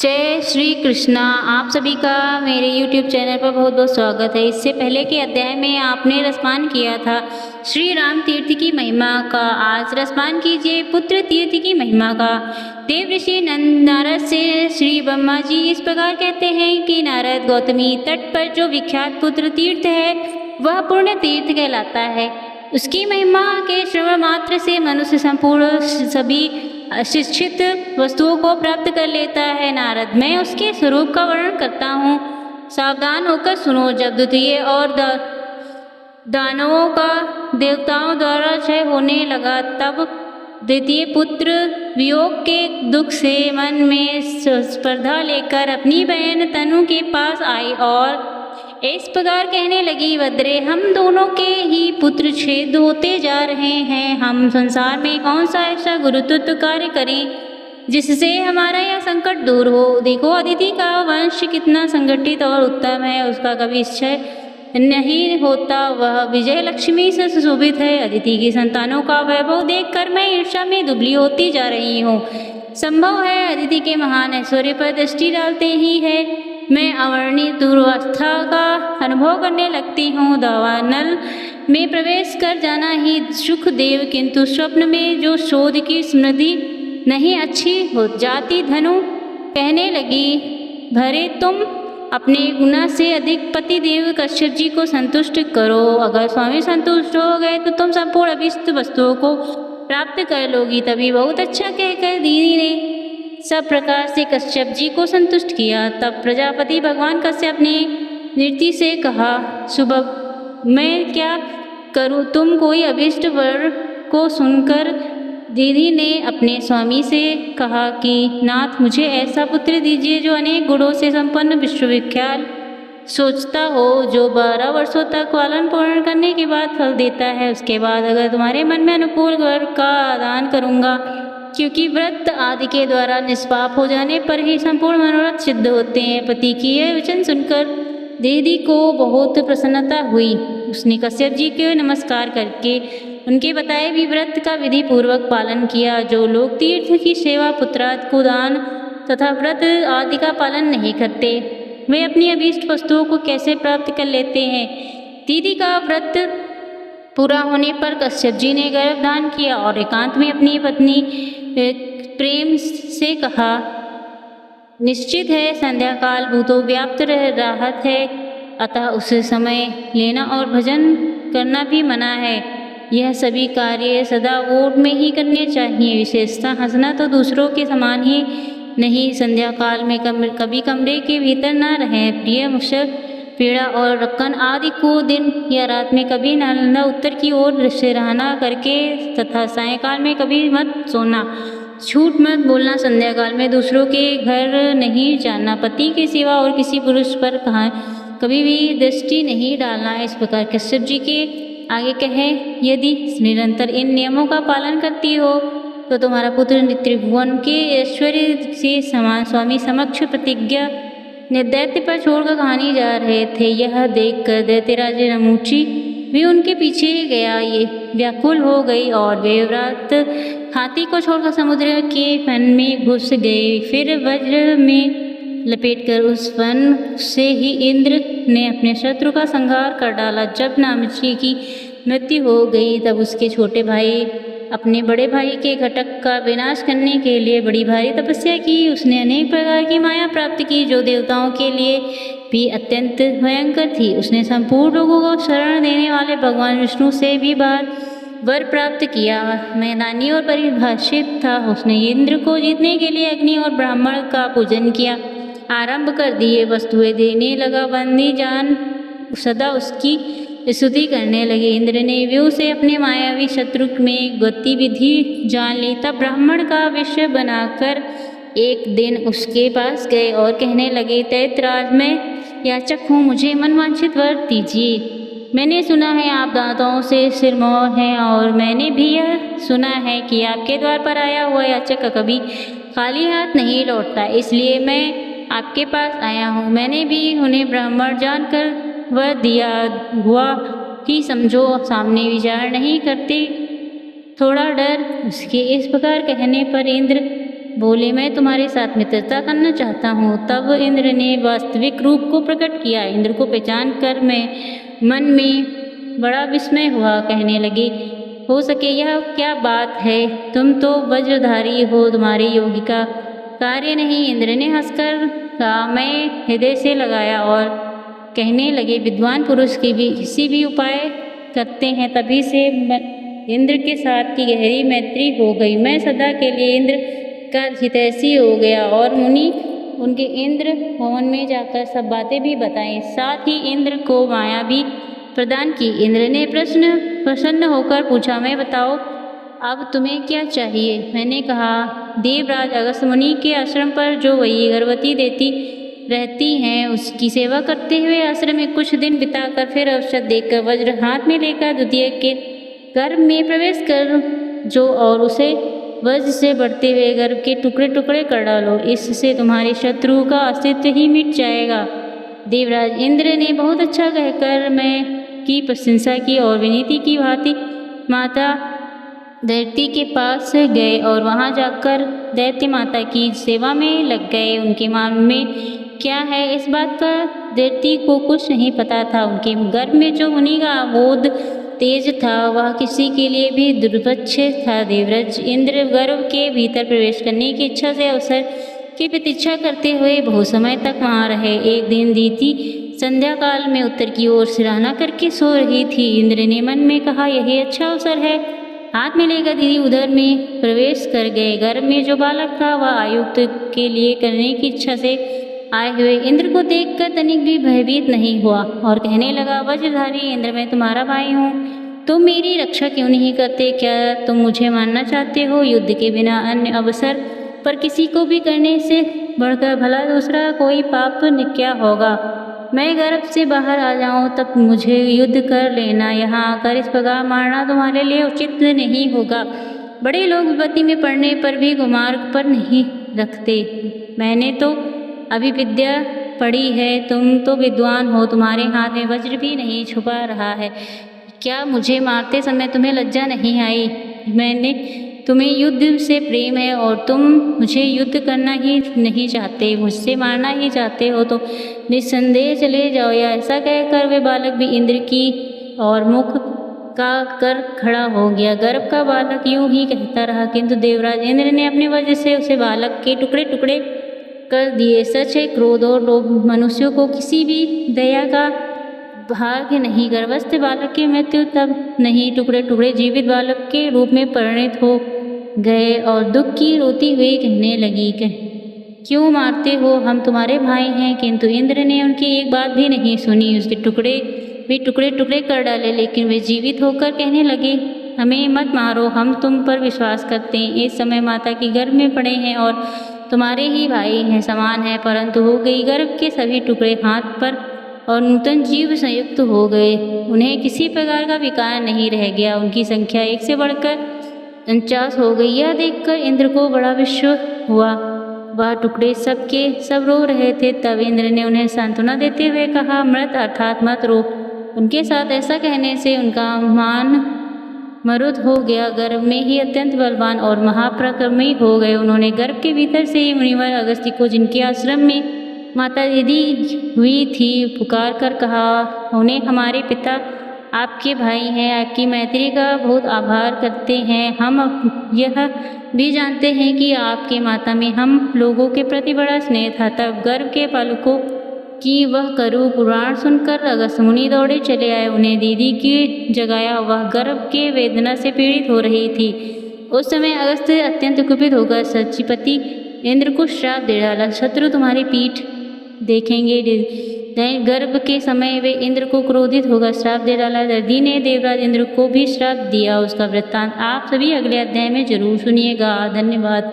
जय श्री कृष्णा। आप सभी का मेरे YouTube चैनल पर बहुत बहुत स्वागत है। इससे पहले के अध्याय में आपने रसपान किया था श्री राम तीर्थ की महिमा का। आज रसपान कीजिए पुत्र तीर्थ की महिमा का। देव ऋषि नारद से श्री ब्रह्मा जी इस प्रकार कहते हैं कि नारद, गौतमी तट पर जो विख्यात पुत्र तीर्थ है वह पुण्य तीर्थ कहलाता है। उसकी महिमा के श्रवण मात्र से मनुष्य संपूर्ण सभी अशिक्षित वस्तुओं को प्राप्त कर लेता है। नारद, मैं उसके स्वरूप का वर्णन करता हूँ, सावधान होकर सुनो। जब द्वितीय और दानवों का देवताओं द्वारा क्षय होने लगा, तब द्वितीय पुत्र वियोग के दुख से मन में स्पर्धा लेकर अपनी बहन तनु के पास आई और इस प्रकार कहने लगी, वद्रे, हम दोनों के ही पुत्र छेद होते जा रहे हैं। हम संसार में कौन सा ऐसा गुरुत्व कार्य करें जिससे हमारा यह संकट दूर हो। देखो, अदिति का वंश कितना संगठित और उत्तम है, उसका कभी क्षय नहीं होता, वह विजय लक्ष्मी से सुशोभित है। अदिति की संतानों का वैभव देखकर मैं ईर्ष्या में दुबली होती जा रही हूँ। संभव है अदिति के महान ऐश्वर्य पर दृष्टि डालते ही है मैं अवर्णित दुर्वस्था का अनुभव करने लगती हूँ। दावानल में प्रवेश कर जाना ही सुख देव, किंतु स्वप्न में जो शोध की स्मृति नहीं अच्छी हो जाती। धनु कहने लगी, भरे तुम अपने गुना से अधिक पति देव कश्यप जी को संतुष्ट करो। अगर स्वामी संतुष्ट हो गए तो तुम संपूर्ण अभिष्ट वस्तुओं को प्राप्त कर लोगी। तभी बहुत अच्छा कहकर दीदी ने सब प्रकार से कश्यप जी को संतुष्ट किया। तब प्रजापति भगवान कश्यप ने नृत्य से कहा, सुबह मैं क्या करूं? तुम कोई अभिष्ट वर को सुनकर दीदी ने अपने स्वामी से कहा कि नाथ, मुझे ऐसा पुत्र दीजिए जो अनेक गुणों से संपन्न विश्वविख्यात सोचता हो, जो 12 वर्षों तक पालन पूर्ण करने के बाद फल देता है। उसके बाद अगर तुम्हारे मन में अनुकूल वर का दान करूँगा, क्योंकि व्रत आदि के द्वारा निष्पाप हो जाने पर ही संपूर्ण मनोरथ सिद्ध होते हैं। पति की यह वचन सुनकर दीदी को बहुत प्रसन्नता हुई। उसने कश्यप जी के नमस्कार करके उनके बताए भी व्रत का विधि पूर्वक पालन किया। जो लोग तीर्थ की सेवा, पुत्राद को दान तथा व्रत आदि का पालन नहीं करते, वे अपनी अभीष्ट वस्तुओं को कैसे प्राप्त कर लेते हैं। दीदी का व्रत पूरा होने पर कश्यप जी ने गर्भधान किया और एकांत में अपनी पत्नी प्रेम से कहा, निश्चित है संध्या काल भूतों व्याप्त राहत है, अतः उस समय लेना और भजन करना भी मना है। यह सभी कार्य सदा ओट में ही करने चाहिए। विशेषता हंसना तो दूसरों के समान ही नहीं। संध्या काल में कभी कमरे के भीतर न रहें। प्रिय मुशक, पीड़ा और रक्कन आदि को दिन या रात में कभी नालंदा उत्तर की ओर सिरहाना करके तथा सायंकाल में कभी मत सोना। झूठ मत बोलना। संध्या काल में दूसरों के घर नहीं जाना। पति की सेवा और किसी पुरुष पर कभी भी दृष्टि नहीं डालना। इस प्रकार कश्यप जी के आगे कहें, यदि निरंतर इन नियमों का पालन करती हो तो तुम्हारा पुत्र त्रिभुवन के ऐश्वर्य से समान स्वामी समक्ष प्रतिज्ञा दैत्य पर छोड़कर कहानी जा रहे थे। यह देखकर दैत्यराज रमुचि भी उनके पीछे गया। ये व्याकुल हो गई और वे व्रत हाथी को छोड़कर समुद्र के फन में घुस गए। फिर वज्र में लपेटकर उस फन से ही इंद्र ने अपने शत्रु का संहार कर डाला। जब नामची की मृत्यु हो गई, तब उसके छोटे भाई अपने बड़े भाई के घटक का विनाश करने के लिए बड़ी भारी तपस्या की। उसने अनेक प्रकार की माया प्राप्त की, जो देवताओं के लिए भी अत्यंत भयंकर थी। उसने संपूर्ण लोगों को शरण देने वाले भगवान विष्णु से भी बार वर प्राप्त किया। मैदानी और परिभाषित था। उसने इंद्र को जीतने के लिए अग्नि और ब्राह्मण का पूजन किया आरंभ कर दिए। वस्तुएं देने लगा। बंदी जान सदा उसकी स्तुति करने लगे। इंद्र ने व्यू से अपने मायावी शत्रु में गतिविधि जान ली। तब ब्राह्मण का विषय बनाकर एक दिन उसके पास गए और कहने लगे, दैत्यराज, मैं याचक हूँ, मुझे मनवांछित वर दीजिए। मैंने सुना है आप दांतों से सिरमौर हैं और मैंने भी यह सुना है कि आपके द्वार पर आया हुआ याचक कभी खाली हाथ नहीं लौटता, इसलिए मैं आपके पास आया हूँ। मैंने भी उन्हें ब्राह्मण जानकर वह दिया हुआ ही समझो, सामने विचार नहीं करते। थोड़ा डर। उसके इस प्रकार कहने पर इंद्र बोले, मैं तुम्हारे साथ मित्रता करना चाहता हूँ। तब इंद्र ने वास्तविक रूप को प्रकट किया। इंद्र को पहचान कर मैं मन में बड़ा विस्मय हुआ। कहने लगे, हो सके यह क्या बात है, तुम तो वज्रधारी हो, तुम्हारे योगी का कार्य नहीं। इंद्र ने हंसकर कहा, मैं हृदय से लगाया और कहने लगे, विद्वान पुरुष की भी किसी भी उपाय करते हैं, तभी से इंद्र के साथ की गहरी मैत्री हो गई। मैं सदा के लिए इंद्र का हितैषी हो गया और मुनि उनके इंद्र भवन में जाकर सब बातें भी बताएं। साथ ही इंद्र को माया भी प्रदान की। इंद्र ने प्रसन्न होकर पूछा, मैं बताओ अब तुम्हें क्या चाहिए। मैंने कहा, देवराज अगस्त्य मुनि के आश्रम पर जो वही गर्भवती देती रहती हैं, उसकी सेवा करते हुए आश्रम में कुछ दिन बिताकर फिर अवसर देखकर वज्र हाथ में लेकर द्वितीय के गर्भ में प्रवेश कर जो और उसे वज्र से बढ़ते हुए गर्भ के टुकड़े टुकड़े कर डालो। इससे तुम्हारे शत्रु का अस्तित्व ही मिट जाएगा। देवराज इंद्र ने बहुत अच्छा कहकर मैं की प्रशंसा की और विनीति की भांति माता दैत्य के पास गए और वहां जाकर दैत्य माता की सेवा में लग गए। उनके मन में क्या है इस बात का दैत्य को कुछ नहीं पता था। उनके गर्भ में जो मुनि का अबोध तेज था वह किसी के लिए भी दुर्भक्ष था। देवराज इंद्र गर्भ के भीतर प्रवेश करने की इच्छा से अवसर की प्रतीक्षा करते हुए बहुत समय तक वहां रहे। एक दिन दीति संध्या काल में उत्तर की ओर सिरहाना करके सो रही थी। इंद्र ने मन में कहा, यही अच्छा अवसर है। हाथ में लेकर दीदी उधर में प्रवेश कर गए। गर्भ में जो बालक था वह आयुक्त के लिए करने की इच्छा से आए हुए इंद्र को देखकर तनिक भी भयभीत नहीं हुआ और कहने लगा, वज्रधारी इंद्र, मैं तुम्हारा भाई हूँ, तुम मेरी रक्षा क्यों नहीं करते? क्या तुम मुझे मारना चाहते हो? युद्ध के बिना अन्य अवसर पर किसी को भी करने से बढ़कर भला दूसरा कोई पाप क्या होगा? मैं गर्भ से बाहर आ जाऊं तब मुझे युद्ध कर लेना। यहाँ आकर इस प्रकार मारना तुम्हारे लिए उचित नहीं होगा। बड़े लोग विपत्ति में पड़ने पर भी कुमार्ग पर नहीं रखते। मैंने तो अभी विद्या पढ़ी है, तुम तो विद्वान हो, तुम्हारे हाथ में वज्र भी नहीं छुपा रहा है। क्या मुझे मारते समय तुम्हें लज्जा नहीं आई? मैंने तुम्हें युद्ध से प्रेम है और तुम मुझे युद्ध करना ही नहीं चाहते, मुझसे मारना ही चाहते हो तो निस्संदेह चले जाओ। या ऐसा कहकर वे बालक भी इंद्र की और मुख का कर खड़ा हो गया। गर्भ का बालक यूं ही कहता रहा, किंतु देवराज इंद्र ने अपने वज्र से उसे बालक के टुकड़े टुकड़े कर दिए। सच है, क्रोध और लोभ मनुष्यों को किसी भी दया का भाग्य नहीं। गर्भस्थ बालक की मृत्यु तब नहीं, टुकड़े टुकड़े जीवित बालक के रूप में परिणित हो गए और दुख की रोती हुई कहने लगी, क्यों मारते हो? हम तुम्हारे भाई हैं। किंतु इंद्र ने उनकी एक बात भी नहीं सुनी। उसके टुकड़े भी टुकड़े टुकड़े कर डाले, लेकिन वे जीवित होकर कहने लगे, हमें मत मारो, हम तुम पर विश्वास करते हैं। इस समय माता की गर्भ में पड़े हैं और तुम्हारे ही भाई हैं, समान है, परंतु हो गई गर्भ के सभी टुकड़े हाथ पर और नूतन जीव संयुक्त हो गए। उन्हें किसी प्रकार का विकार नहीं रह गया। उनकी संख्या एक से बढ़कर 49 हो गई। यह देखकर इंद्र को बड़ा विस्मय हुआ। वह टुकड़े सब के सब रो रहे थे। तब इंद्र ने उन्हें सांत्वना देते हुए कहा, मृत अर्थात मत रो। उनके साथ ऐसा कहने से उनका मान मरुद हो गया। गर्भ में ही अत्यंत बलवान और महापराक्रमी हो गए। उन्होंने गर्भ के भीतर से ही मुनिवर अगस्त्य को, जिनके आश्रम में माता दीदी हुई थी, पुकार कर कहा, उन्हें हमारे पिता आपके भाई हैं, आपकी मैत्री का बहुत आभार करते हैं। हम यह भी जानते हैं कि आपके माता में हम लोगों के प्रति बड़ा स्नेह था। तब गर्भ के बालकों की वह करु पुराण सुनकर अगस्त्य मुनि दौड़े चले आए। उन्हें दीदी की जगाया। वह गर्भ के वेदना से पीड़ित हो रही थी। उस समय अगस्त्य अत्यंत कुपित होकर सचिपति इंद्र को श्राप दे डाला, शत्रु तुम्हारी पीठ देखेंगे। गर्भ के समय वे इंद्र को क्रोधित होकर श्राप दे डाला। दर्दी ने देवराज इंद्र को भी श्राप दिया। उसका वृत्तांत आप सभी अगले अध्याय में जरूर सुनिएगा। धन्यवाद।